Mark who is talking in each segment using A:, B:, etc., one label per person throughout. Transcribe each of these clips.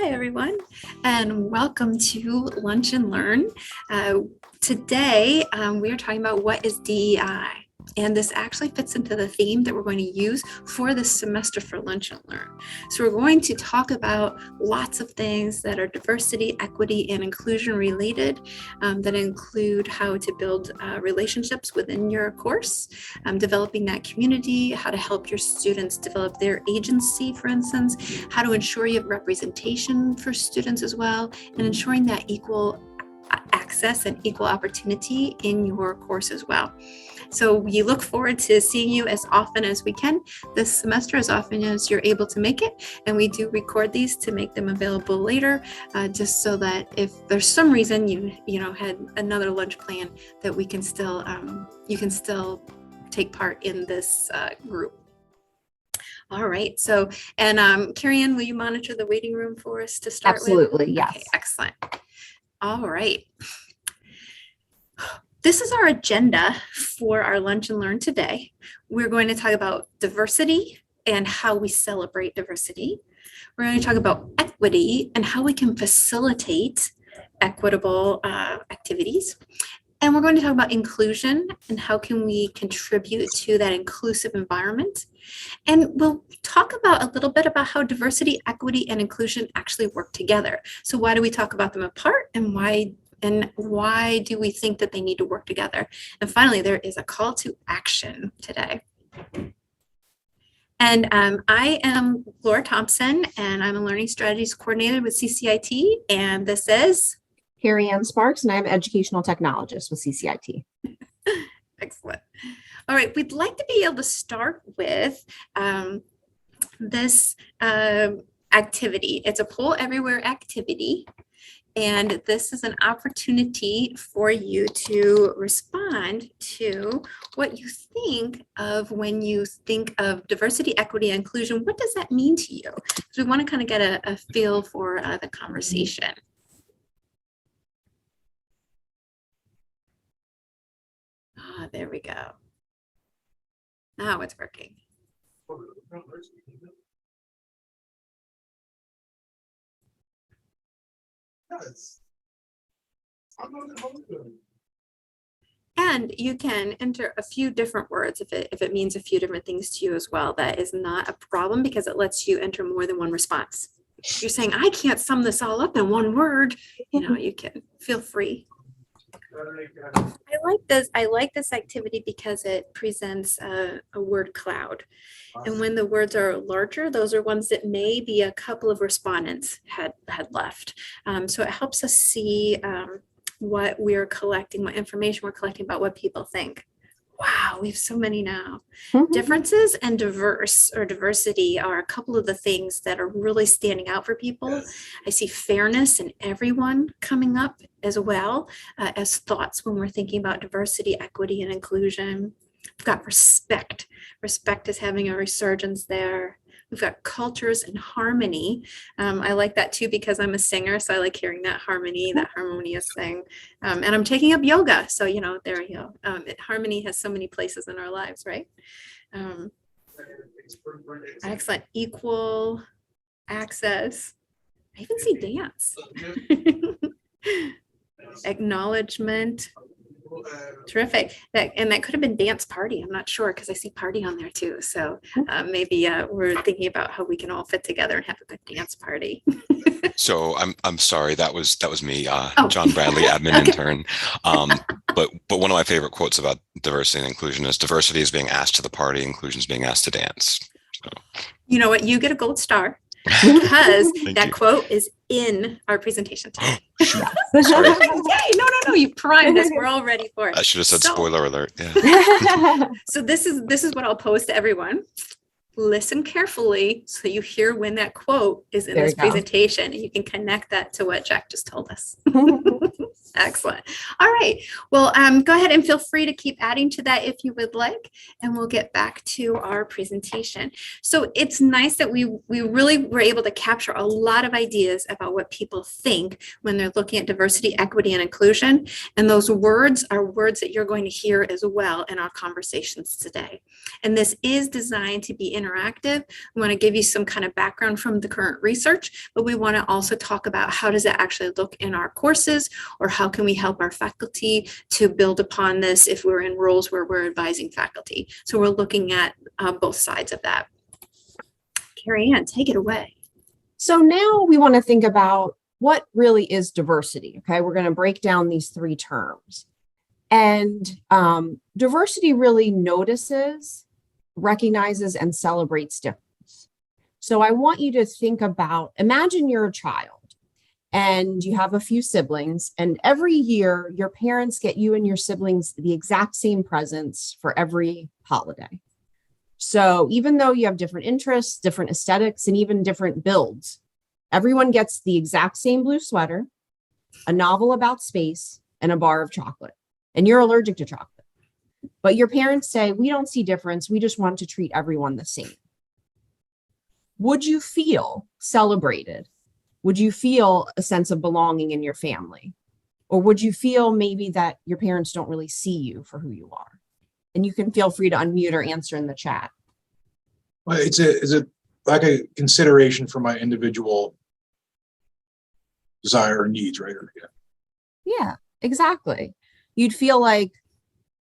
A: Hi, everyone, and welcome to Lunch and Learn. Today, we are talking about what is DEI, and this actually fits into the theme that we're going to use for this semester for Lunch and Learn. So we're going to talk about lots of things that are diversity, equity, and inclusion related, that include how to build relationships within your course, developing that community, how to help your students develop their agency, for instance, how to ensure you have representation for students as well, and ensuring that equal access and equal opportunity in your course as well. So we look forward to seeing you as often as we can this semester, as often as you're able to make it. And we do record these to make them available later, just so that if there's some reason you had another lunch plan, that we can still you can still take part in this group. All right. So, and Karianne, will you monitor the waiting room for us to start with?
B: Absolutely, yes.
A: Okay, excellent. All right. This is our agenda for our Lunch and Learn today. We're going to talk about diversity and how we celebrate diversity. We're going to talk about equity and how we can facilitate equitable activities. And we're going to talk about inclusion and how can we contribute to that inclusive environment. And we'll talk about a little bit about how diversity, equity, and inclusion actually work together. So why do we talk about them apart, and why do we think that they need to work together? And finally, there is a call to action today. And I am Laura Thompson, and I'm a Learning Strategies Coordinator with CCIT, and this is
B: Karianne Sparks, and I'm Educational Technologist with CCIT.
A: Excellent. All right, we'd like to be able to start with this activity. It's a Poll Everywhere activity. And this is an opportunity for you to respond to what you think of when you think of diversity, equity, and inclusion. What does that mean to you? So we want to kind of get a feel for the conversation. Ah, there we go. Now it's working. And you can enter a few different words if it means a few different things to you as well. That is not a problem because it lets you enter more than one response. If you're saying, I can't sum this all up in one word, you can feel free. I like this activity because it presents a word cloud. And when the words are larger, those are ones that maybe a couple of respondents had left. So it helps us see what we're collecting, what information we're collecting about what people think. Wow, we have so many now. Differences and diversity are a couple of the things that are really standing out for people. I see fairness in everyone coming up as well as thoughts when we're thinking about diversity, equity, and inclusion. We've got respect. Respect is having a resurgence there. We've got cultures and harmony. I like that too because I'm a singer, so I like hearing that harmony, that harmonious thing. And I'm taking up yoga, so there you go. Harmony has so many places in our lives, right? Excellent. Equal access. I even see dance. Acknowledgement. Terrific. That could have been dance party. I'm not sure because I see party on there too. So maybe we're thinking about how we can all fit together and have a good dance party.
C: So I'm sorry, that was me, John Bradley, admin intern. But one of my favorite quotes about diversity and inclusion is diversity is being asked to the party, inclusion is being asked to dance. So.
A: You know what? You get a gold star because that quote is in our presentation today.
C: Sorry.
A: Yay! No, you primed us. We're all ready for it.
C: I should have said spoiler alert. Yeah.
A: So this is what I'll pose to everyone. Listen carefully so you hear when that quote is in this presentation, and you can connect that to what Jack just told us. Excellent. All right. Well, go ahead and feel free to keep adding to that if you would like, and we'll get back to our presentation. So it's nice that we really were able to capture a lot of ideas about what people think when they're looking at diversity, equity, and inclusion. And those words are words that you're going to hear as well in our conversations today. And this is designed to be interactive. We want to give you some kind of background from the current research, but we want to also talk about how does it actually look in our courses, or how can we help our faculty to build upon this if we're in roles where we're advising faculty. So we're looking at both sides of that. Karianne, take it away.
B: So now we want to think about what really is diversity. Okay, we're going to break down these three terms. And diversity really notices, recognizes, and celebrates difference. So I want you to think about, imagine you're a child and you have a few siblings, and every year your parents get you and your siblings the exact same presents for every holiday. So even though you have different interests, different aesthetics, and even different builds, everyone gets the exact same blue sweater, a novel about space, and a bar of chocolate. And you're allergic to chocolate. But your parents say, we don't see difference. We just want to treat everyone the same. Would you feel celebrated? Would you feel a sense of belonging in your family? Or would you feel maybe that your parents don't really see you for who you are? And you can feel free to unmute or answer in the chat.
D: Well, it's a like a consideration for my individual desire or needs, right?
B: Yeah, exactly. You'd feel like,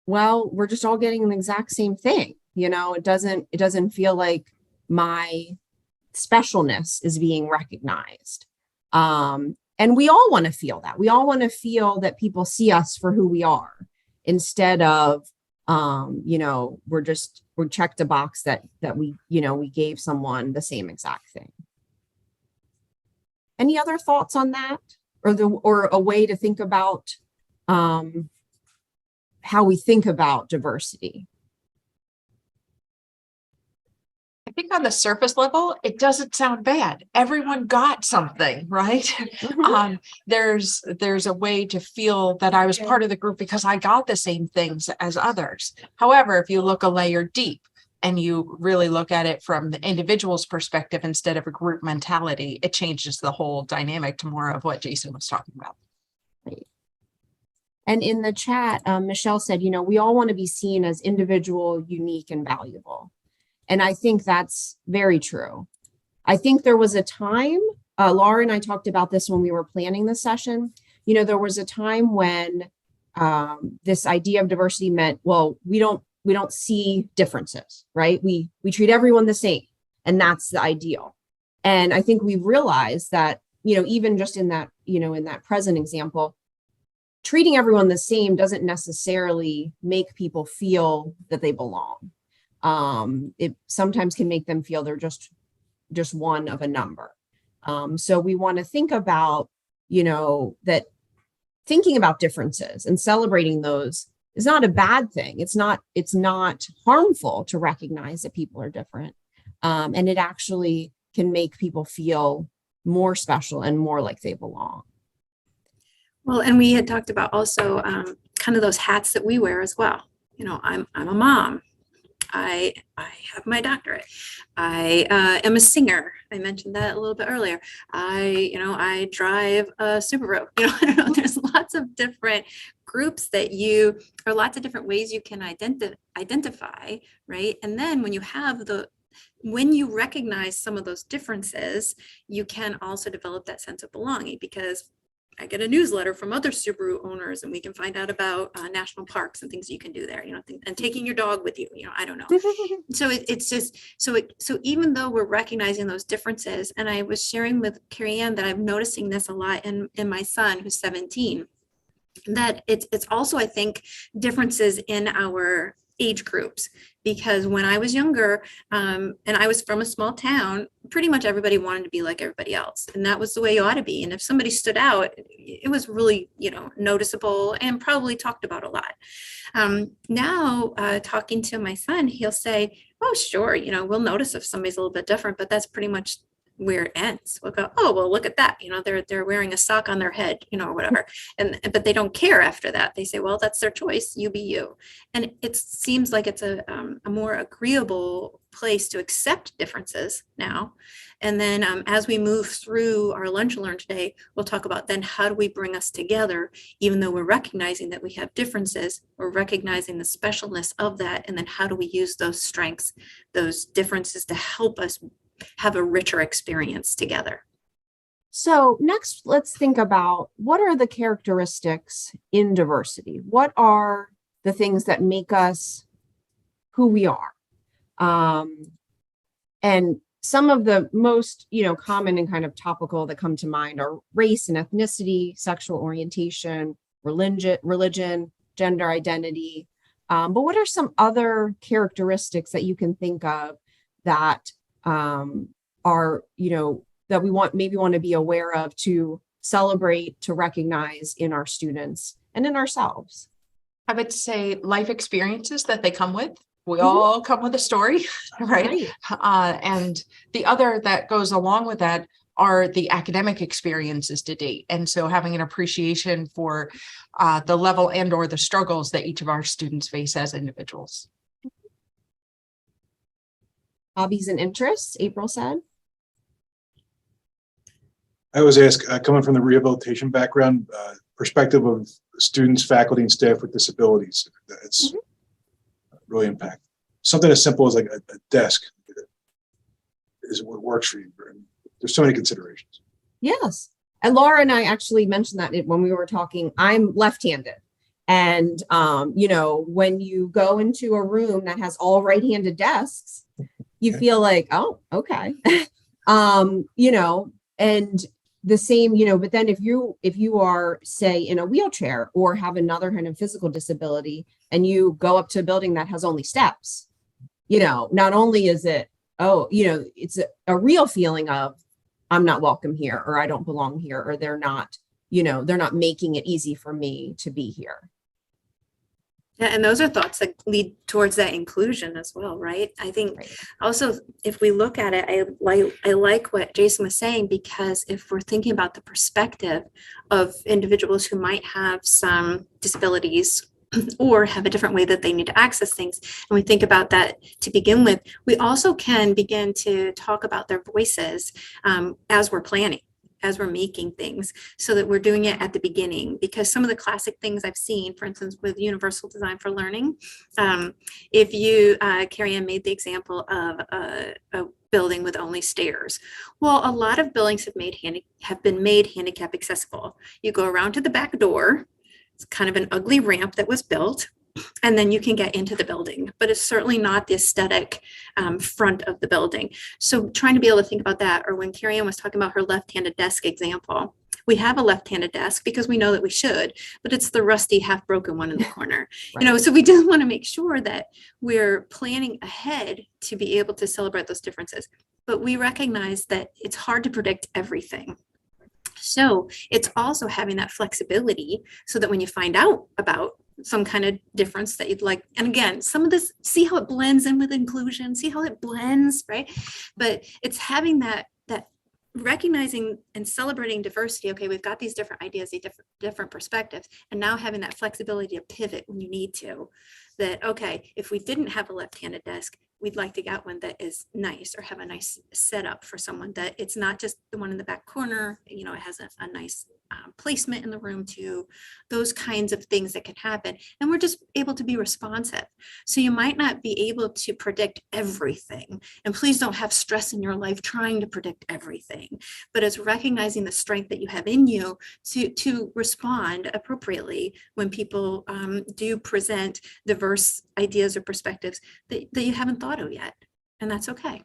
B: well, we're just all getting the exact same thing. You know, it doesn't feel like my specialness is being recognized. And we all want to feel that. We all want to feel that people see us for who we are, instead of, we're checked a box that we gave someone the same exact thing. Any other thoughts on that, or a way to think about how we think about diversity?
E: I think on the surface level, it doesn't sound bad. Everyone got something, right?
B: Mm-hmm.
E: There's a way to feel that I was part of the group because I got the same things as others. However, if you look a layer deep and you really look at it from the individual's perspective instead of a group mentality, it changes the whole dynamic to more of what Jason was talking about.
B: Right. And in the chat, Michelle said, we all want to be seen as individual, unique, and valuable. And I think that's very true. I think there was a time, Laura and I talked about this when we were planning the session. There was a time when this idea of diversity meant, well, we don't see differences, right? We treat everyone the same, and that's the ideal. And I think we've realized that, even just in that, in that present example, treating everyone the same doesn't necessarily make people feel that they belong. It sometimes can make them feel they're just one of a number. So we want to think about, that thinking about differences and celebrating those is not a bad thing. It's not harmful to recognize that people are different. And it actually can make people feel more special and more like they belong.
A: Well, and we had talked about also kind of those hats that we wear as well. I'm a mom. I have my doctorate. I am a singer. I mentioned that a little bit earlier. I drive a Subaru. I don't know. There's lots of different groups or lots of different ways you can identify, right? And then when you recognize some of those differences, you can also develop that sense of belonging, because I get a newsletter from other Subaru owners, and we can find out about national parks and things you can do there, and taking your dog with you, I don't know. So it's just, so even though we're recognizing those differences, and I was sharing with Karianne that I'm noticing this a lot in my son, who's 17, that it's also, I think, differences in our age groups, because when I was younger, and I was from a small town, pretty much everybody wanted to be like everybody else, and that was the way you ought to be. And if somebody stood out, it was really, noticeable and probably talked about a lot. Now, talking to my son, he'll say, "Oh, sure, we'll notice if somebody's a little bit different, but that's pretty much where it ends. We'll go, oh, well, look at that. They're wearing a sock on their head, or whatever. But they don't care after that. They say, well, that's their choice. You be you. And it seems like it's a more agreeable place to accept differences now. And then as we move through our Lunch and Learn today, we'll talk about then how do we bring us together, even though we're recognizing that we have differences, we're recognizing the specialness of that. And then how do we use those strengths, those differences to help us have a richer experience together.
B: So next, let's think about what are the characteristics in diversity? What are the things that make us who we are? And some of the most, common and kind of topical that come to mind are race and ethnicity, sexual orientation, religion, gender identity. But what are some other characteristics that you can think of that are, that we want to be aware of, to celebrate, to recognize in our students and in ourselves?
E: I would say life experiences that they come with. We all come with a story, right? And the other that goes along with that are the academic experiences to date. And so having an appreciation for the level and or the struggles that each of our students face as individuals.
B: Hobbies and interests, April said.
D: I always ask, coming from the rehabilitation background, perspective of students, faculty, and staff with disabilities. It's really impactful. Something as simple as like a desk is what works for you. There's so many considerations.
B: Yes. And Laura and I actually mentioned that when we were talking. I'm left-handed. And, when you go into a room that has all right-handed desks, you feel like, oh, okay. And the same, but then if you are, say, in a wheelchair or have another kind of physical disability and you go up to a building that has only steps, not only is it, it's a real feeling of I'm not welcome here, or I don't belong here, or they're not making it easy for me to be here.
A: Yeah, and those are thoughts that lead towards that inclusion as well, right? I think also, if we look at it, I like what Jason was saying, because if we're thinking about the perspective of individuals who might have some disabilities or have a different way that they need to access things, and we think about that to begin with, we also can begin to talk about their voices as we're planning, as we're making things, so that we're doing it at the beginning. Because some of the classic things I've seen, for instance, with Universal Design for Learning, if you, Karianne made the example of a building with only stairs. Well, a lot of buildings have been made handicap accessible. You go around to the back door. It's kind of an ugly ramp that was built, and then you can get into the building, but it's certainly not the aesthetic front of the building. So trying to be able to think about that, or when Karianne was talking about her left-handed desk example, we have a left-handed desk because we know that we should, but it's the rusty, half-broken one in the corner.
B: Right.
A: So we just want to make sure that we're planning ahead to be able to celebrate those differences. But we recognize that it's hard to predict everything. So it's also having that flexibility so that when you find out about some kind of difference that you'd like, and again, some of this, see how it blends in with inclusion, see how it blends, right? But it's having that recognizing and celebrating diversity. Okay, we've got these different ideas, these different perspectives, and now having that flexibility to pivot when you need to. That, okay, if we didn't have a left-handed desk, we'd like to get one that is nice, or have a nice setup for someone, that it's not just the one in the back corner, it has a nice placement in the room too, those kinds of things that can happen. And we're just able to be responsive. So you might not be able to predict everything, and please don't have stress in your life trying to predict everything, but it's recognizing the strength that you have in you to respond appropriately when people do present diverse ideas or perspectives that you haven't thought of yet. And that's okay.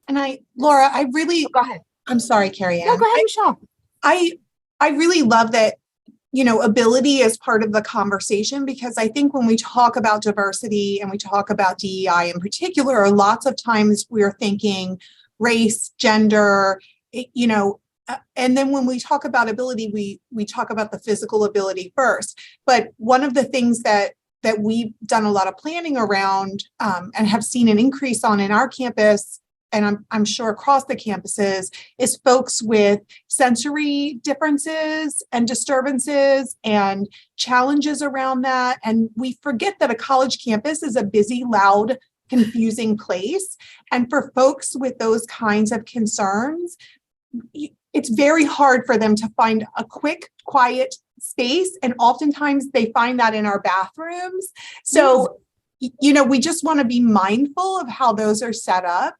F: And Laura, I really,
B: Go ahead.
F: I'm sorry, Karianne.
B: No, go ahead, Michelle.
F: I really love that, ability is part of the conversation, because I think when we talk about diversity and we talk about DEI in particular, lots of times we're thinking race, gender, and then when we talk about ability, we talk about the physical ability first. But one of the things that we've done a lot of planning around and have seen an increase on in our campus and I'm sure across the campuses, is folks with sensory differences and disturbances and challenges around that. And we forget that a college campus is a busy, loud, confusing place. And for folks with those kinds of concerns, it's very hard for them to find a quick, quiet space. And oftentimes they find that in our bathrooms. So, you know, we just want to be mindful of how those are set up,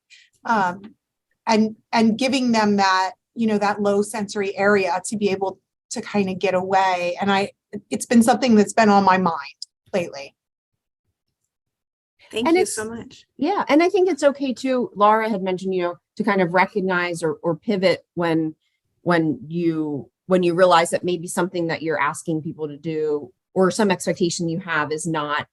F: and giving them that, you know, that low sensory area to be able to kind of get away. And it's been something that's been on my mind lately.
A: Thank you so much.
B: Yeah. And I think it's okay too. Laura had mentioned, you know, to kind of recognize or pivot when you realize that maybe something that you're asking people to do or some expectation you have is not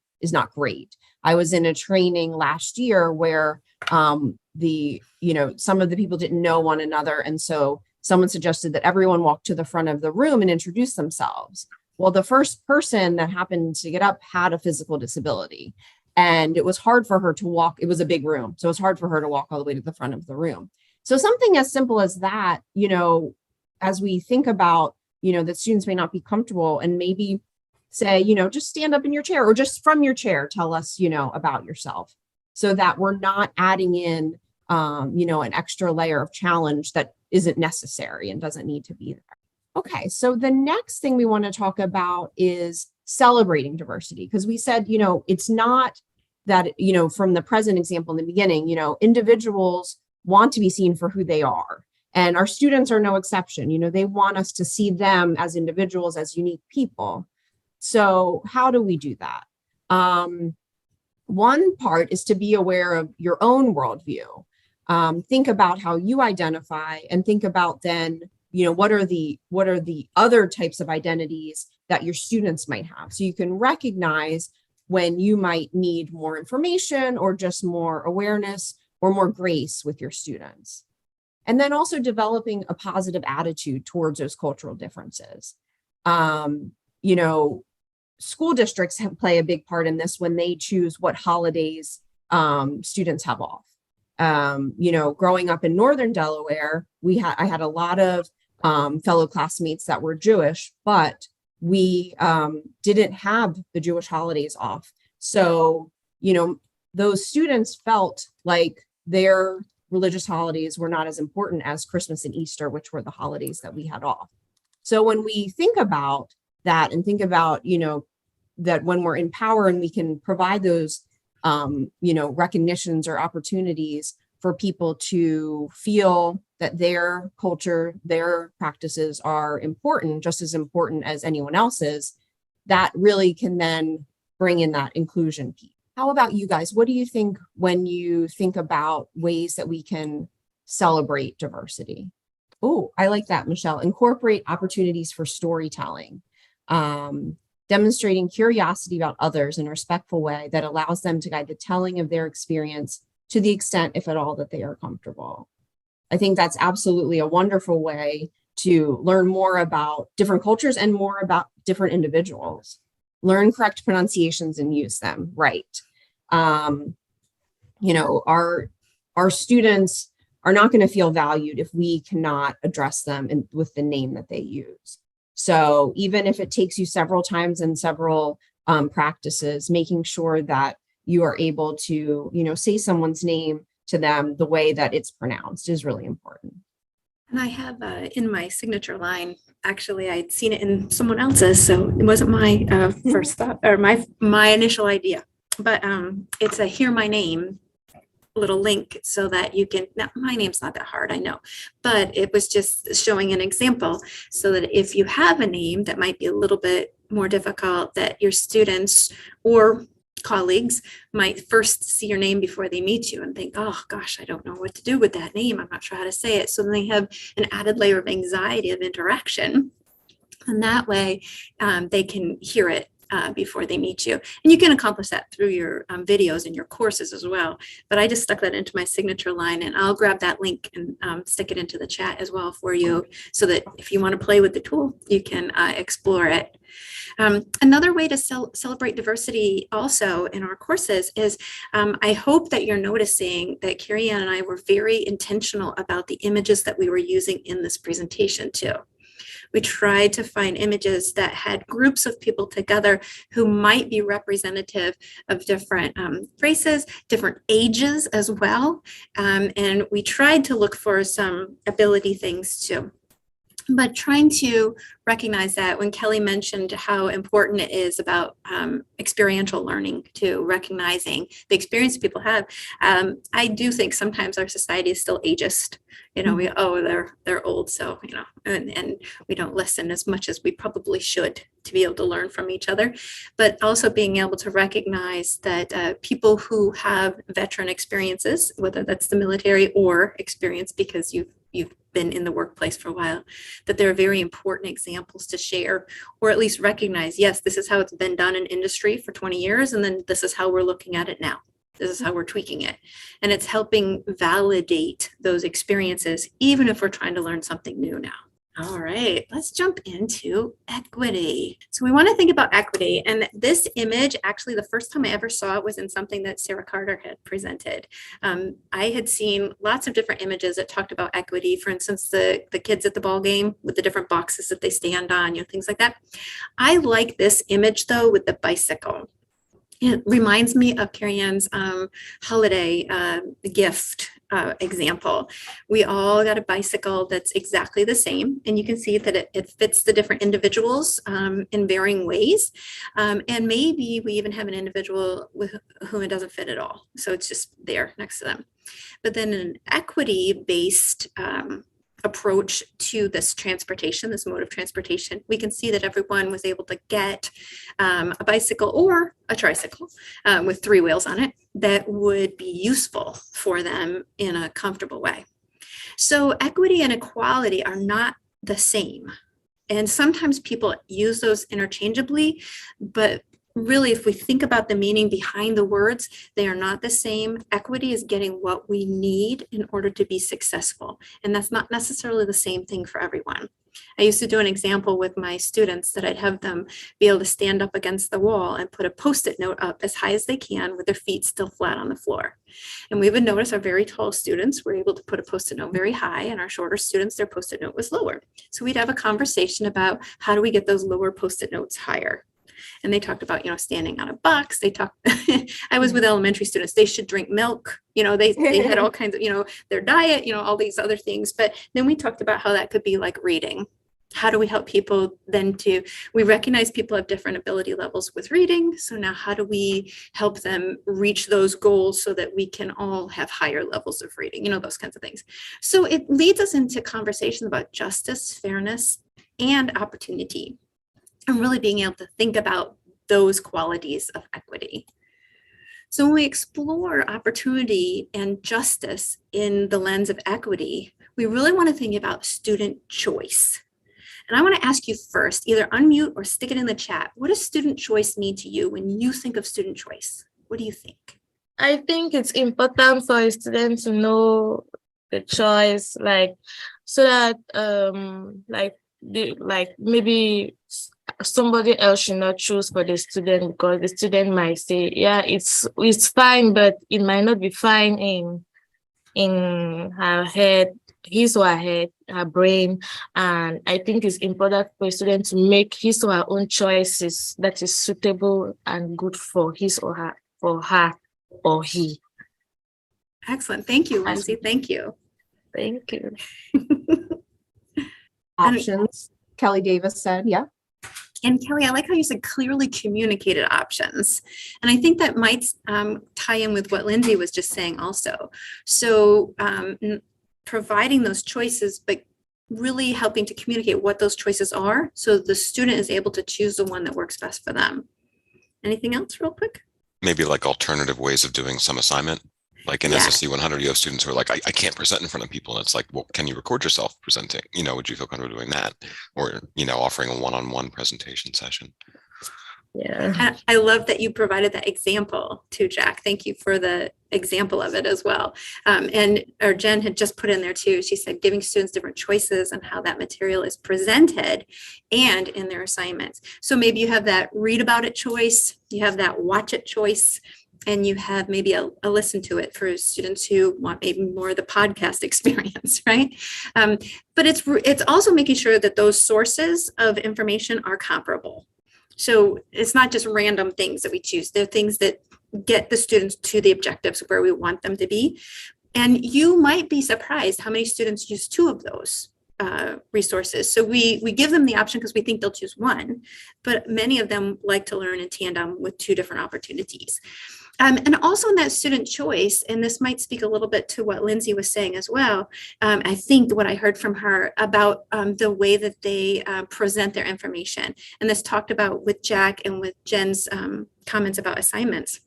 B: great. I was in a training last year where some of the people didn't know one another. And so someone suggested that everyone walk to the front of the room and introduce themselves. Well, the first person that happened to get up had a physical disability. And it was hard for her to walk. It was a big room. So it was hard for her to walk all the way to the front of the room. So something as simple as that, you know, as we think about, you know, that students may not be comfortable and maybe say, you know, just stand up in your chair or just from your chair, tell us, you know, about yourself so that we're not adding in, you know, an extra layer of challenge that isn't necessary and doesn't need to be there. Okay. So the next thing we want to talk about is celebrating diversity, because we said, you know, it's not that, you know, from the present example in the beginning, you know, individuals want to be seen for who they are. And our students are no exception. You know, they want us to see them as individuals, as unique people. So how do we do that? One part is to be aware of your own worldview. Think about how you identify and think about then, you know, what are the other types of identities that your students might have. So you can recognize when you might need more information or just more awareness or more grace with your students. And then also developing a positive attitude towards those cultural differences. You know, school districts play a big part in this when they choose what holidays students have off. You know, growing up in Northern Delaware, I had a lot of fellow classmates that were Jewish, but we didn't have the Jewish holidays off. So, you know, those students felt like their religious holidays were not as important as Christmas and Easter, which were the holidays that we had off. So when we think about that and think about, you know, that when we're in power and we can provide those, you know, recognitions or opportunities for people to feel that their culture, their practices are important, just as important as anyone else's, that really can then bring in that inclusion piece. How about you guys? What do you think when you think about ways that we can celebrate diversity? Oh, I like that, Michelle. Incorporate opportunities for storytelling, demonstrating curiosity about others in a respectful way that allows them to guide the telling of their experience to the extent, if at all, that they are comfortable. I think that's absolutely a wonderful way to learn more about different cultures and more about different individuals. Learn correct pronunciations and use them right. You know, our students are not going to feel valued if we cannot address them with the name that they use. So even if it takes you several times and several practices, making sure that you are able to, you know, say someone's name to them the way that it's pronounced is really important.
A: And I have in my signature line, actually, I'd seen it in someone else's, so it wasn't my first thought or my initial idea, but it's a hear my name little link so that you can, now my name's not that hard, I know, but it was just showing an example so that if you have a name that might be a little bit more difficult, that your students or colleagues might first see your name before they meet you and think, oh gosh, I don't know what to do with that name. I'm not sure how to say it. So then they have an added layer of anxiety of interaction. And that way they can hear it before they meet you. And you can accomplish that through your videos and your courses as well. But I just stuck that into my signature line, and I'll grab that link and stick it into the chat as well for you, so that if you want to play with the tool, you can explore it. Another way to celebrate diversity also in our courses is I hope that you're noticing that Karianne and I were very intentional about the images that we were using in this presentation too. We tried to find images that had groups of people together who might be representative of different races, different ages as well. And we tried to look for some ability things too. But trying to recognize that when Kelly mentioned how important it is about experiential learning, to recognizing the experience people have, I do think sometimes our society is still ageist. You know, they're old, so and we don't listen as much as we probably should to be able to learn from each other. But also being able to recognize that people who have veteran experiences, whether that's the military or experience because you've been in the workplace for a while, that they're very important examples to share, or at least recognize, yes, this is how it's been done in industry for 20 years, and then this is how we're looking at it now. This is how we're tweaking it. And it's helping validate those experiences, even if we're trying to learn something new now. All right, let's jump into equity. So we want to think about equity. And this image, actually, the first time I ever saw it was in something that Sarah Carter had presented. I had seen lots of different images that talked about equity. For instance, the kids at the ball game with the different boxes that they stand on, things like that. I like this image, though, with the bicycle. It reminds me of Karianne's holiday gift example. We all got a bicycle that's exactly the same, and you can see that it fits the different individuals in varying ways. And maybe we even have an individual with whom it doesn't fit at all. So it's just there next to them. But then an equity-based approach to this transportation, this mode of transportation, we can see that everyone was able to get a bicycle or a tricycle with 3 wheels on it that would be useful for them in a comfortable way. So equity and equality are not the same. And sometimes people use those interchangeably, but really, if we think about the meaning behind the words, they are not the same. Equity is getting what we need in order to be successful. And that's not necessarily the same thing for everyone. I used to do an example with my students that I'd have them be able to stand up against the wall and put a Post-it note up as high as they can with their feet still flat on the floor. And we would notice our very tall students were able to put a Post-it note very high, and our shorter students, their Post-it note was lower. So we'd have a conversation about how do we get those lower Post-it notes higher. And they talked about, standing on a box. They talked, I was with elementary students, they should drink milk. They had all kinds of, their diet, all these other things. But then we talked about how that could be like reading. How do we help people then we recognize people have different ability levels with reading. So now how do we help them reach those goals so that we can all have higher levels of reading, those kinds of things. So it leads us into conversations about justice, fairness, and opportunity. And really being able to think about those qualities of equity. So when we explore opportunity and justice in the lens of equity, we really want to think about student choice. And I want to ask you first, either unmute or stick it in the chat. What does student choice mean to you when you think of student choice? What do you think?
G: I think it's important for a student to know the choice, so that maybe somebody else should not choose for the student, because the student might say, yeah, it's fine, but it might not be fine in her head, his or her head, her brain. And I think it's important for a student to make his or her own choices that is suitable and good for his or her, for her or he.
A: Excellent. Thank you, Lindsay. Thank you.
G: Thank you.
B: Options, Kelly Davis said, yeah.
A: And Kelly, I like how you said clearly communicated options. And I think that might tie in with what Lindsay was just saying also. So providing those choices, but really helping to communicate what those choices are so the student is able to choose the one that works best for them. Anything else real quick?
C: Maybe like alternative ways of doing some assignment. Like in SSC 100, you have students who are like, I can't present in front of people. And it's like, well, can you record yourself presenting? Would you feel comfortable doing that? Or, offering a one-on-one presentation session.
G: Yeah.
A: And I love that you provided that example too, Jack. Thank you for the example of it as well. Or Jen had just put in there too. She said giving students different choices on how that material is presented and in their assignments. So maybe you have that read about it choice, you have that watch it choice, and you have maybe a listen to it for students who want maybe more of the podcast experience, right? But it's also making sure that those sources of information are comparable. So it's not just random things that we choose. They're things that get the students to the objectives where we want them to be. And you might be surprised how many students use 2 of those resources. So we give them the option because we think they'll choose one, but many of them like to learn in tandem with 2 different opportunities. And also in that student choice, and this might speak a little bit to what Lindsay was saying as well, I think what I heard from her about the way that they present their information, and this talked about with Jack and with Jen's comments about assignments.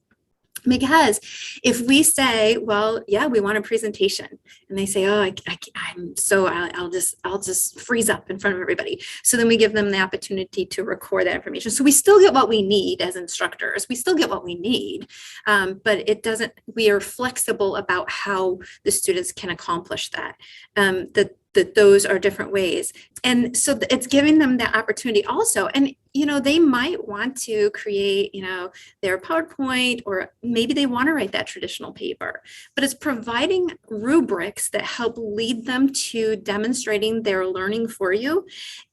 A: Because if we say, well, yeah, we want a presentation, and they say, oh, I'll just freeze up in front of everybody. So then we give them the opportunity to record that information. So we still get what we need as instructors. We still get what we need, but it doesn't. We are flexible about how the students can accomplish that. That those are different ways. And so it's giving them the opportunity also. And, they might want to create, their PowerPoint, or maybe they want to write that traditional paper, but it's providing rubrics that help lead them to demonstrating their learning for you.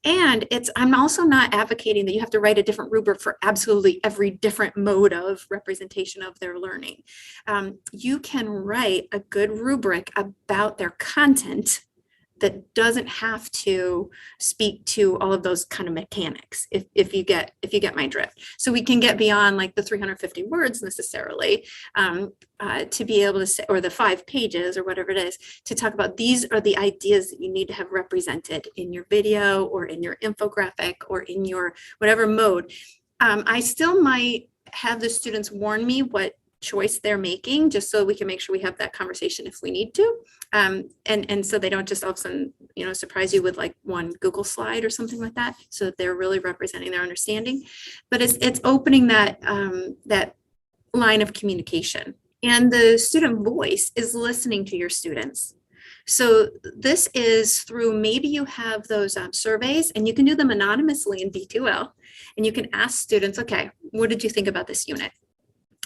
A: And I'm also not advocating that you have to write a different rubric for absolutely every different mode of representation of their learning. You can write a good rubric about their content that doesn't have to speak to all of those kind of mechanics, if you get my drift. So we can get beyond like the 350 words necessarily to be able to say, or the 5 pages or whatever it is, to talk about these are the ideas that you need to have represented in your video or in your infographic or in your whatever mode. I still might have the students warn me what choice they're making, just so we can make sure we have that conversation if we need to, and so they don't just all of a sudden surprise you with like one Google slide or something like that, so that they're really representing their understanding. But it's opening that that line of communication, and the student voice is listening to your students. So this is through, maybe you have those surveys, and you can do them anonymously in B2L, and you can ask students, okay, what did you think about this unit?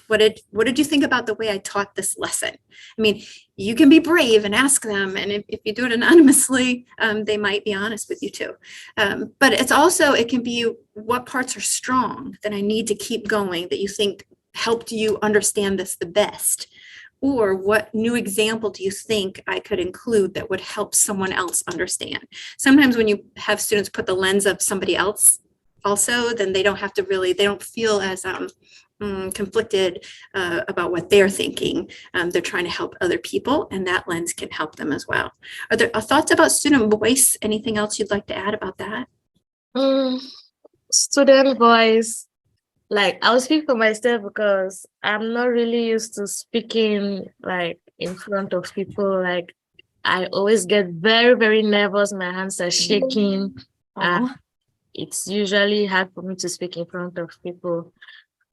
A: What did you think about the way I taught this lesson? I mean, you can be brave and ask them. And if you do it anonymously, they might be honest with you too. But it's also, it can be, what parts are strong that I need to keep going that you think helped you understand this the best? Or what new example do you think I could include that would help someone else understand? Sometimes when you have students put the lens of somebody else also, then they don't feel as conflicted about what they're thinking. They're trying to help other people, and that lens can help them as well. Are there thoughts about student voice? Anything else you'd like to add about that?
G: Student voice, like I'll speak for myself because I'm not really used to speaking like in front of people. Like I always get very, very nervous. My hands are shaking. It's usually hard for me to speak in front of people.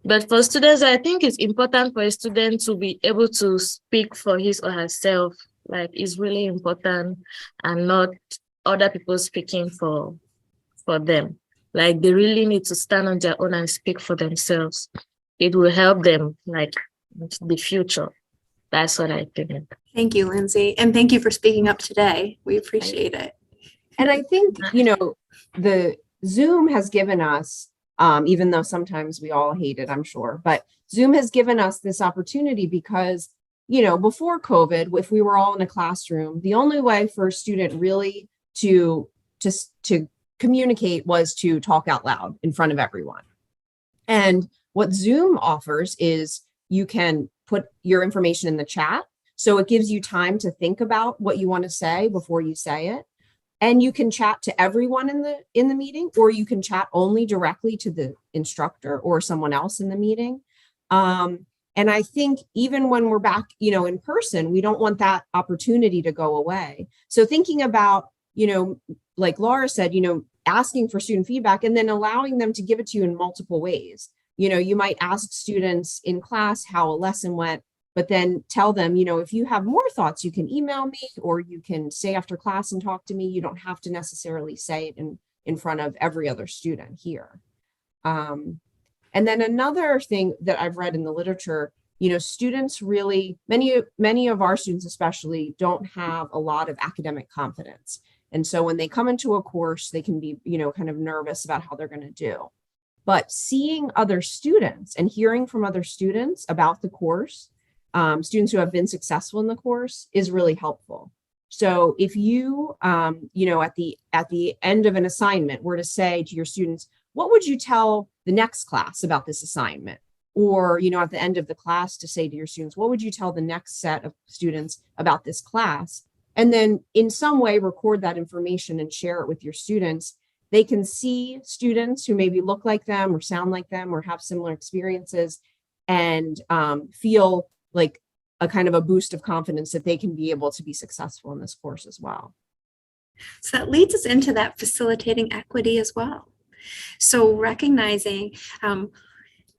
G: But for students, I think it's important for a student to be able to speak for his or herself. Like it's really important, and not other people speaking for them. Like they really need to stand on their own and speak for themselves. It will help them like in the future. That's what I think.
A: Thank you, Lindsay. And thank you for speaking up today. We appreciate it.
B: And I think, the Zoom has given us, even though sometimes we all hate it, I'm sure, but Zoom has given us this opportunity because, before COVID, if we were all in a classroom, the only way for a student really to communicate was to talk out loud in front of everyone. And what Zoom offers is you can put your information in the chat. So it gives you time to think about what you want to say before you say it. And you can chat to everyone in the meeting, or you can chat only directly to the instructor or someone else in the meeting. And I think even when we're back, in person, we don't want that opportunity to go away. So thinking about, like Laura said, asking for student feedback and then allowing them to give it to you in multiple ways. You might ask students in class how a lesson went, but then tell them, if you have more thoughts, you can email me or you can stay after class and talk to me. You don't have to necessarily say it in front of every other student here. And then another thing that I've read in the literature, students really, many of our students especially don't have a lot of academic confidence. And so when they come into a course, they can be, kind of nervous about how they're going to do. But seeing other students and hearing from other students about the course, students who have been successful in the course, is really helpful. So if you, at the end of an assignment were to say to your students, what would you tell the next class about this assignment? Or, at the end of the class to say to your students, what would you tell the next set of students about this class? And then in some way record that information and share it with your students. They can see students who maybe look like them or sound like them or have similar experiences and feel like a kind of a boost of confidence that they can be able to be successful in this course as well.
A: So that leads us into that facilitating equity as well. So recognizing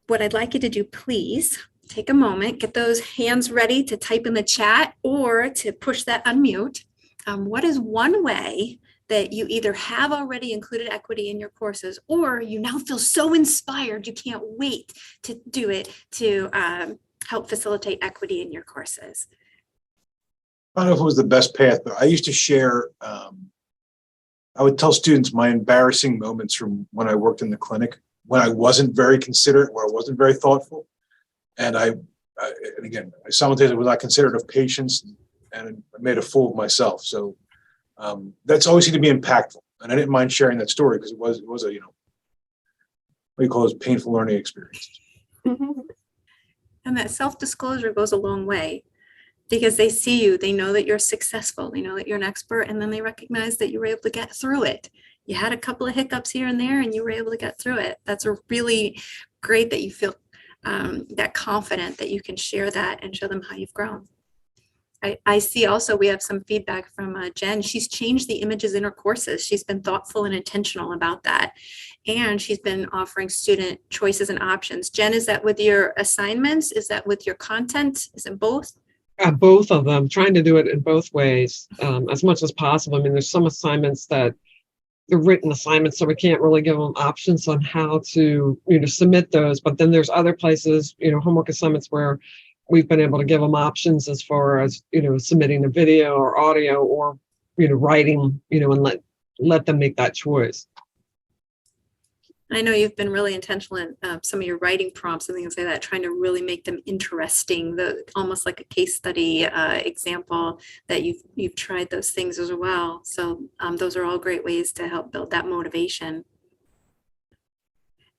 A: what I'd like you to do, please take a moment, get those hands ready to type in the chat or to push that unmute. What is one way that you either have already included equity in your courses, or you now feel so inspired you can't wait to do it to help facilitate equity in your courses?
D: I don't know if it was the best path, but I used to share, I would tell students my embarrassing moments from when I worked in the clinic, when I wasn't very considerate, where I wasn't very thoughtful. And I simultaneously was not considerate of patients, and I made a fool of myself. So that's always seemed to be impactful. And I didn't mind sharing that story because it was a, what do you call it, painful learning experience.
A: And that self-disclosure goes a long way because they see you, they know that you're successful, they know that you're an expert, and then they recognize that you were able to get through it. You had a couple of hiccups here and there and you were able to get through it. That's a really great that you feel that confident that you can share that and show them how you've grown. I see also we have some feedback from Jen. She's changed the images in her courses. She's been thoughtful and intentional about that. And she's been offering student choices and options. Jen, is that with your assignments? Is that with your content? Is it both?
H: Both of them, trying to do it in both ways as much as possible. I mean, there's some assignments that they're written assignments, so we can't really give them options on how to, submit those. But then there's other places, homework assignments where we've been able to give them options as far as, submitting a video or audio or, writing, and let them make that choice.
A: I know you've been really intentional in some of your writing prompts and things like that, trying to really make them interesting, almost like a case study example that you've tried those things as well. So those are all great ways to help build that motivation.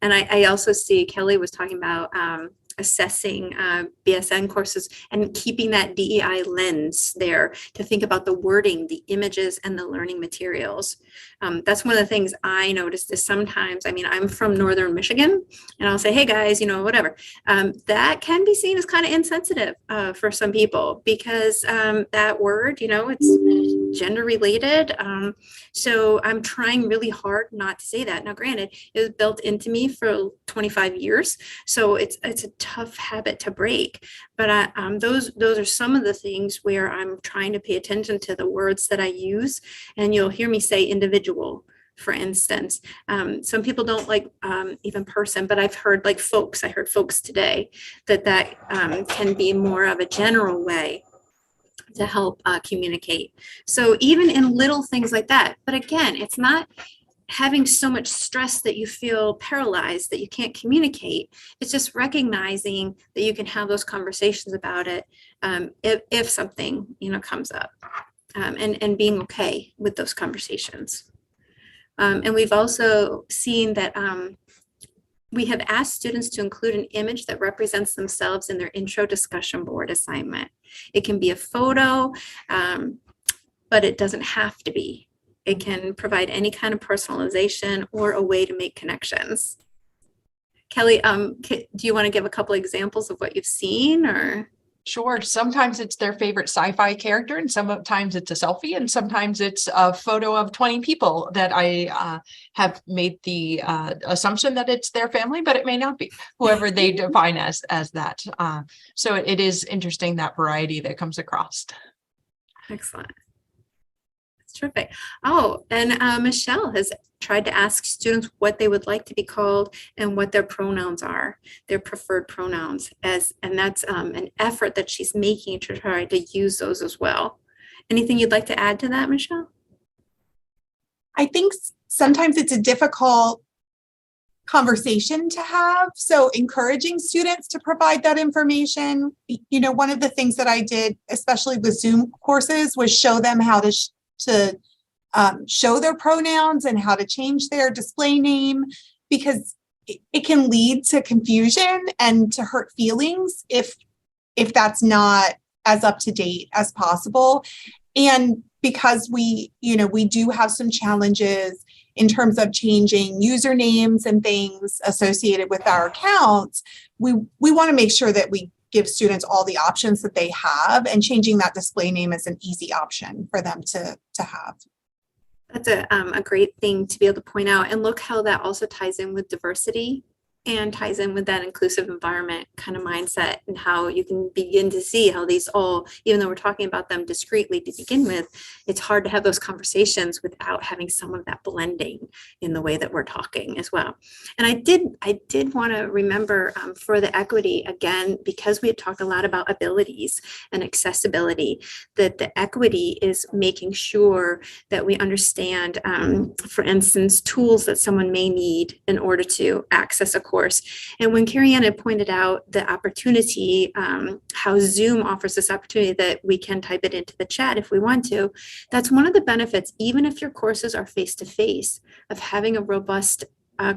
A: And I also see Kelly was talking about assessing BSN courses and keeping that DEI lens there to think about the wording, the images, and the learning materials. That's one of the things I noticed is sometimes, I'm from Northern Michigan, and I'll say, hey guys, whatever. That can be seen as kind of insensitive for some people because that word, it's gender related. So I'm trying really hard not to say that. Now, granted, it was built into me for 25 years, so it's a tough habit to break. But those are some of the things where I'm trying to pay attention to the words that I use, and you'll hear me say individual, for instance. Some people don't like even person, but I've heard like folks. I heard folks today that can be more of a general way to help communicate. So even in little things like that, but again, it's not having so much stress that you feel paralyzed that you can't communicate. It's just recognizing that you can have those conversations about it if something comes up, and being okay with those conversations. And we've also seen that we have asked students to include an image that represents themselves in their intro discussion board assignment. It can be a photo, but it doesn't have to be. It can provide any kind of personalization or a way to make connections. Kelly, do you want to give a couple examples of what you've seen, or?
E: Sure. Sometimes it's their favorite sci-fi character, and sometimes it's a selfie, and sometimes it's a photo of 20 people that I have made the assumption that it's their family, but it may not be, whoever they define as that. So it is interesting, that variety that comes across.
A: Excellent. That's terrific. Oh, and Michelle has tried to ask students what they would like to be called and what their pronouns are, their preferred pronouns, and that's an effort that she's making to try to use those as well. Anything you'd like to add to that, Michelle?
F: I think sometimes it's a difficult conversation to have. So encouraging students to provide that information. You know, one of the things that I did, especially with Zoom courses, was show them how to show their pronouns and how to change their display name, because it can lead to confusion and to hurt feelings if that's not as up to date as possible. And because we do have some challenges in terms of changing usernames and things associated with our accounts, we want to make sure that we give students all the options that they have, and changing that display name is an easy option for them to have.
A: That's a great thing to be able to point out, and look how that also ties in with diversity and ties in with that inclusive environment kind of mindset, and how you can begin to see how these all, even though we're talking about them discreetly to begin with, it's hard to have those conversations without having some of that blending in the way that we're talking as well. And I did want to remember for the equity, again, because we had talked a lot about abilities and accessibility, that the equity is making sure that we understand, for instance, tools that someone may need in order to access a course. And when Karianne had pointed out the opportunity, how Zoom offers this opportunity that we can type it into the chat if we want to, that's one of the benefits, even if your courses are face-to-face, of having a robust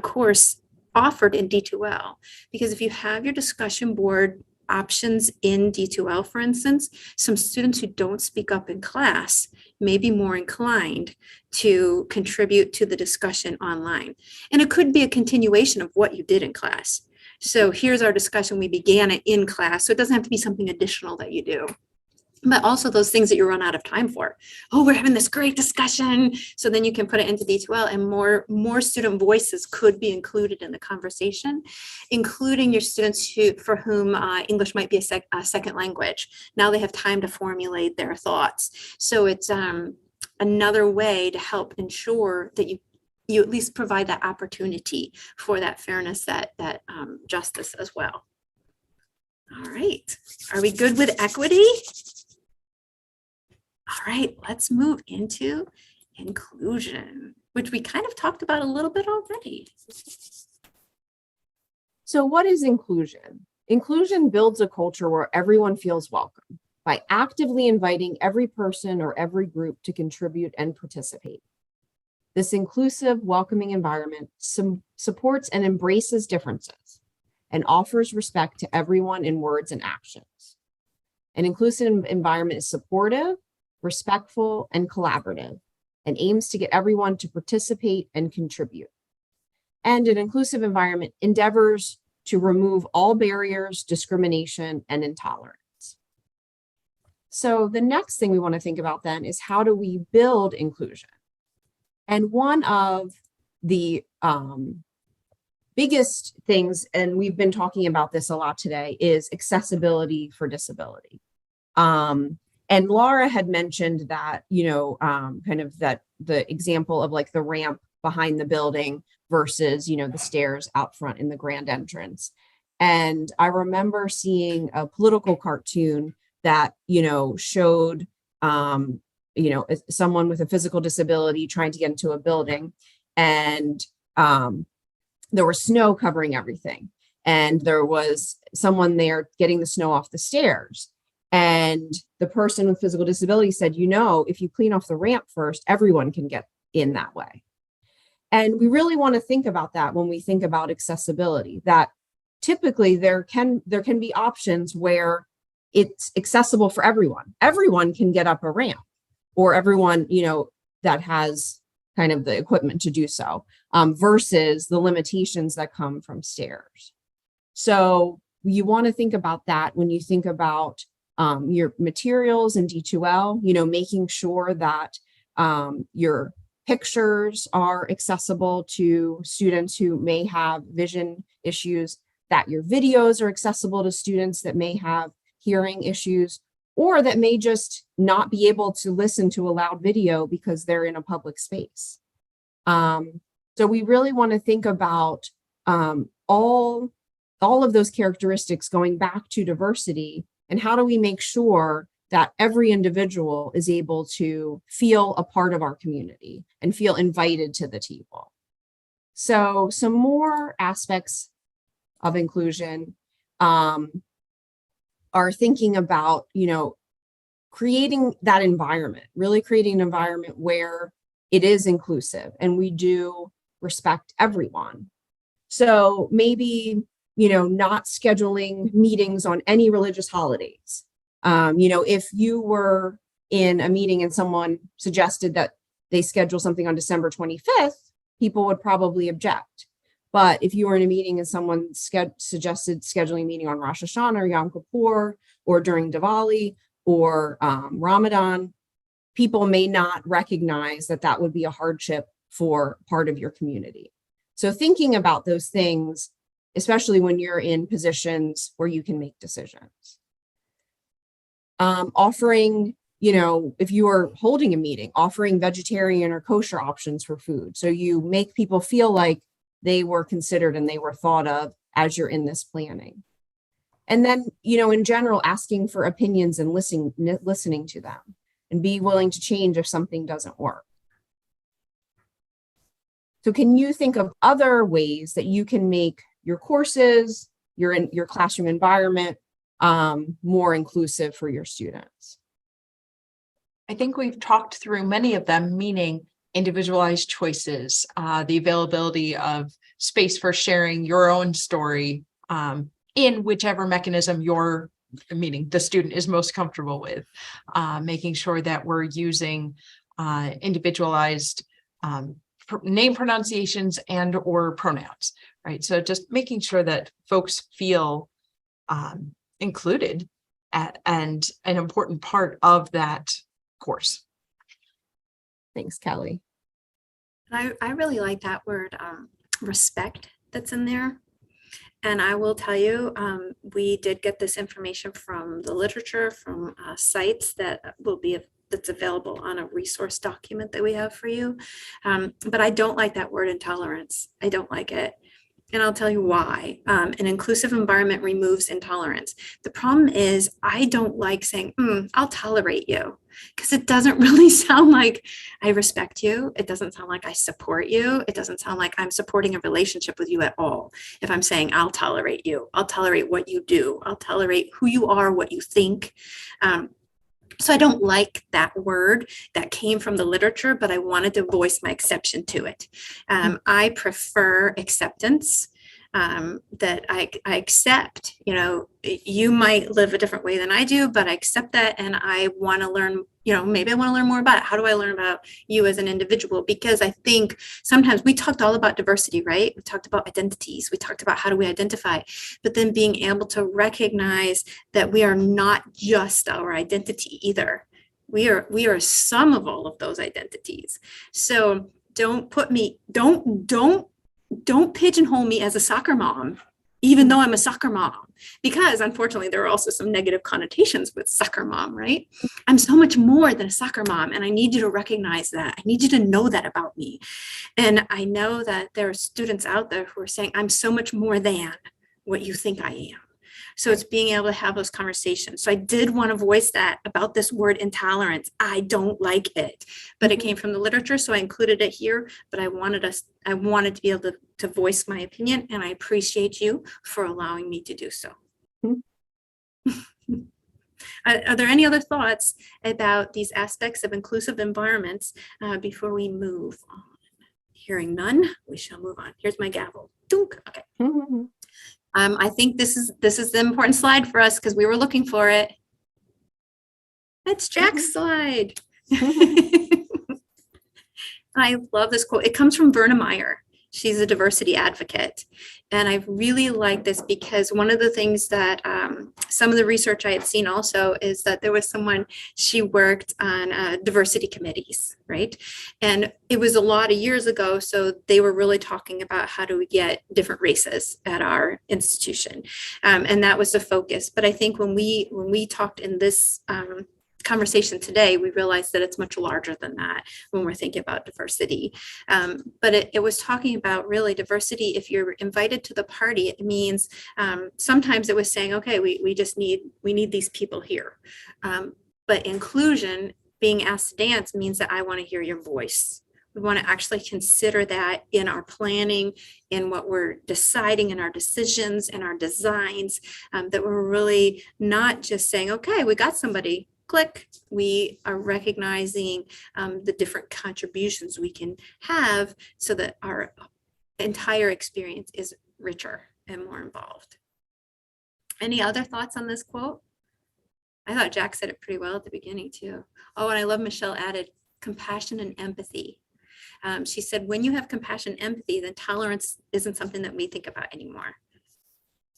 A: course offered in D2L. Because if you have your discussion board options in D2L, for instance, some students who don't speak up in class may be more inclined to contribute to the discussion online. And it could be a continuation of what you did in class. So here's our discussion, we began it in class, so it doesn't have to be something additional that you do. But also those things that you run out of time for. Oh, we're having this great discussion. So then you can put it into D2L, and more student voices could be included in the conversation, including your students for whom English might be a second language. Now they have time to formulate their thoughts. So it's another way to help ensure that you at least provide that opportunity for that fairness, that justice as well. All right, are we good with equity? All right, let's move into inclusion, which we kind of talked about a little bit already.
B: So what is inclusion? Inclusion builds a culture where everyone feels welcome by actively inviting every person or every group to contribute and participate. This inclusive, welcoming environment supports and embraces differences and offers respect to everyone in words and actions. An inclusive environment is supportive, respectful, and collaborative, and aims to get everyone to participate and contribute. And an inclusive environment endeavors to remove all barriers, discrimination, and intolerance. So the next thing we want to think about then is, how do we build inclusion? And one of the biggest things, and we've been talking about this a lot today, is accessibility for disability. And Laura had mentioned that, kind of that the example of like the ramp behind the building versus, the stairs out front in the grand entrance. And I remember seeing a political cartoon that, showed, someone with a physical disability trying to get into a building, and there was snow covering everything. And there was someone there getting the snow off the stairs. And the person with physical disability said, if you clean off the ramp first, everyone can get in that way. And we really want to think about that when we think about accessibility, that typically there can be options where it's accessible for everyone. Everyone can get up a ramp, or everyone, that has kind of the equipment to do so, versus the limitations that come from stairs. So you want to think about that when you think about your materials in D2L, making sure that your pictures are accessible to students who may have vision issues, that your videos are accessible to students that may have hearing issues, or that may just not be able to listen to a loud video because they're in a public space. So we really want to think about all of those characteristics going back to diversity, and how do we make sure that every individual is able to feel a part of our community and feel invited to the table. So some more aspects of inclusion are thinking about, creating that environment, really creating an environment where it is inclusive and we do respect everyone. So maybe, not scheduling meetings on any religious holidays. If you were in a meeting and someone suggested that they schedule something on December 25th, people would probably object. But if you were in a meeting and someone suggested scheduling a meeting on Rosh Hashanah or Yom Kippur or during Diwali or Ramadan, people may not recognize that that would be a hardship for part of your community. So thinking about those things, especially when you're in positions where you can make decisions. Offering, if you are holding a meeting, offering vegetarian or kosher options for food. So you make people feel like they were considered and they were thought of as you're in this planning. And then, in general, asking for opinions and listening to them and be willing to change if something doesn't work. So can you think of other ways that you can make your courses, your classroom environment, more inclusive for your students?
E: I think we've talked through many of them, meaning individualized choices, the availability of space for sharing your own story in whichever mechanism meaning the student is most comfortable with, making sure that we're using individualized name pronunciations and or pronouns, right? So just making sure that folks feel included and an important part of that course.
B: Thanks, Kelly.
A: I really like that word respect that's in there. And I will tell you, we did get this information from the literature, from sites that's available on a resource document that we have for you. But I don't like that word intolerance. I don't like it. And I'll tell you why. An inclusive environment removes intolerance. The problem is I don't like saying, I'll tolerate you, because it doesn't really sound like I respect you. It doesn't sound like I support you. It doesn't sound like I'm supporting a relationship with you at all. If I'm saying I'll tolerate you, I'll tolerate what you do, I'll tolerate who you are, what you think. So I don't like that word that came from the literature, but I wanted to voice my exception to it. I prefer acceptance, that I accept, you might live a different way than I do, but I accept that. And I want to learn, maybe I want to learn more about it. How do I learn about you as an individual? Because I think sometimes we talked all about diversity, right? We talked about identities. We talked about how do we identify, but then being able to recognize that we are not just our identity either. We are some of all of those identities. So don't pigeonhole me as a soccer mom, even though I'm a soccer mom, because unfortunately there are also some negative connotations with soccer mom, right? I'm so much more than a soccer mom, and I need you to recognize that. I need you to know that about me. And I know that there are students out there who are saying, I'm so much more than what you think I am. So it's being able to have those conversations. So I did want to voice that about this word intolerance. I don't like it, but it came from the literature, so I included it here. But I wanted to be able to voice my opinion, and I appreciate you for allowing me to do so. Are there any other thoughts about these aspects of inclusive environments before we move on? Hearing none, we shall move on. Here's my gavel. Dunk. Okay. I think this is the important slide for us because we were looking for it. It's Jack's slide. I love this quote. It comes from Verna Meyer, She's a diversity advocate. And I really like this because one of the things that some of the research I had seen also is that there was someone, she worked on diversity committees, right? And it was a lot of years ago. So they were really talking about how do we get different races at our institution. And that was the focus. But I think when we talked in this conversation today, we realized that it's much larger than that when we're thinking about diversity. But it was talking about really diversity. If you're invited to the party, it means sometimes it was saying, okay, we need these people here. But inclusion, being asked to dance, means that I want to hear your voice. We want to actually consider that in our planning, in what we're deciding, in our decisions, in our designs, that we're really not just saying, okay, we got somebody, click. We are recognizing the different contributions we can have so that our entire experience is richer and more involved. Any other thoughts on this quote? I thought Jack said it pretty well at the beginning too. Oh, and I love Michelle added compassion and empathy. She said, when you have compassion and empathy, then tolerance isn't something that we think about anymore.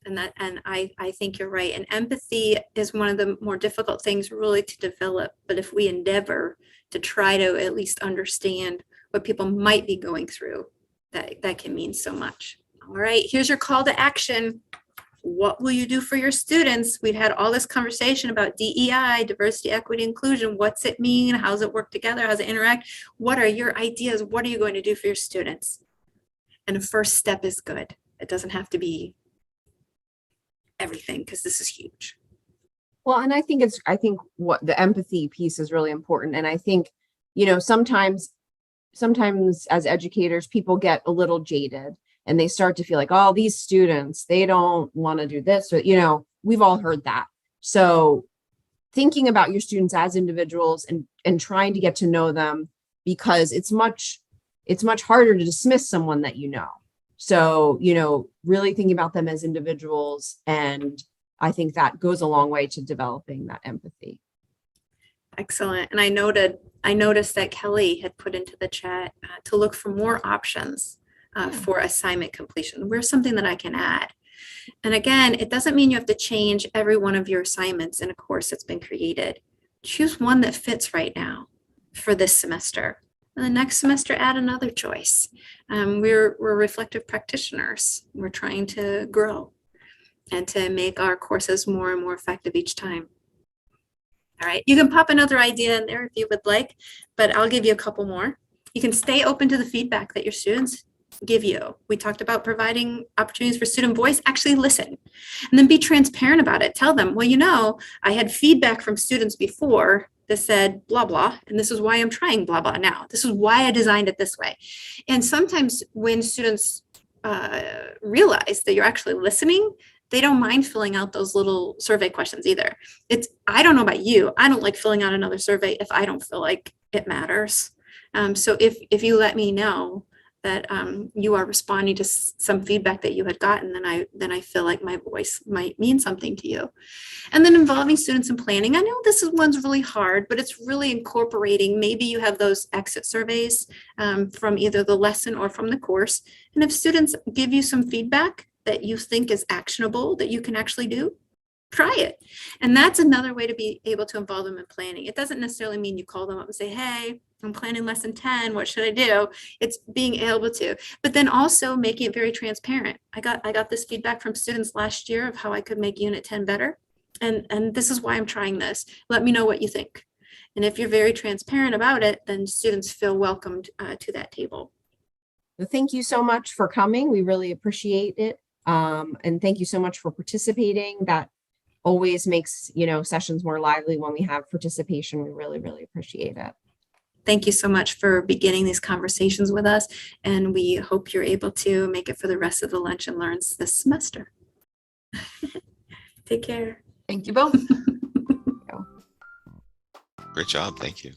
A: And I think you're right. And empathy is one of the more difficult things really to develop. But if we endeavor to try to at least understand what people might be going through, that can mean so much. All right, here's your call to action. What will you do for your students? We've had all this conversation about DEI, diversity, equity, inclusion. What's it mean? How does it work together? How does it interact? What are your ideas? What are you going to do for your students? And a first step is good. It doesn't have to be everything, because this is huge.
B: Well, and I think what the empathy piece is really important. And I think, sometimes as educators, people get a little jaded and they start to feel like, oh, these students, they don't want to do this, or, we've all heard that. So thinking about your students as individuals and trying to get to know them, because it's much harder to dismiss someone that you know. So, really thinking about them as individuals. And I think that goes a long way to developing that empathy.
A: Excellent. And I noticed that Kelly had put into the chat to look for more options for assignment completion. Where's something that I can add? And again, it doesn't mean you have to change every one of your assignments in a course that's been created. Choose one that fits right now for this semester. And the next semester, add another choice. We're reflective practitioners. We're trying to grow and to make our courses more and more effective each time. All right, you can pop another idea in there if you would like, but I'll give you a couple more. You can stay open to the feedback that your students give you. We talked about providing opportunities for student voice. Actually listen, and then be transparent about it. Tell them, well, I had feedback from students before that said blah, blah, and this is why I'm trying blah, blah now. This is why I designed it this way. And sometimes when students realize that you're actually listening, they don't mind filling out those little survey questions either. I don't know about you. I don't like filling out another survey if I don't feel like it matters. So if you let me know that you are responding to some feedback that you had gotten, then I feel like my voice might mean something to you. And then involving students in planning. I know one's really hard, but it's really incorporating. Maybe you have those exit surveys from either the lesson or from the course. And if students give you some feedback that you think is actionable, that you can actually do, try it. And that's another way to be able to involve them in planning. It doesn't necessarily mean you call them up and say, hey, I'm planning lesson 10. What should I do? It's being able to, but then also making it very transparent. I got this feedback from students last year of how I could make unit 10 better. And this is why I'm trying this. Let me know what you think. And if you're very transparent about it, then students feel welcomed to that table.
B: Well, thank you so much for coming. We really appreciate it. And thank you so much for participating. That always makes, sessions more lively when we have participation. We really, really appreciate it.
A: Thank you so much for beginning these conversations with us. And we hope you're able to make it for the rest of the Lunch and Learns this semester. Take care.
E: Thank you both.
C: Great job. Thank you.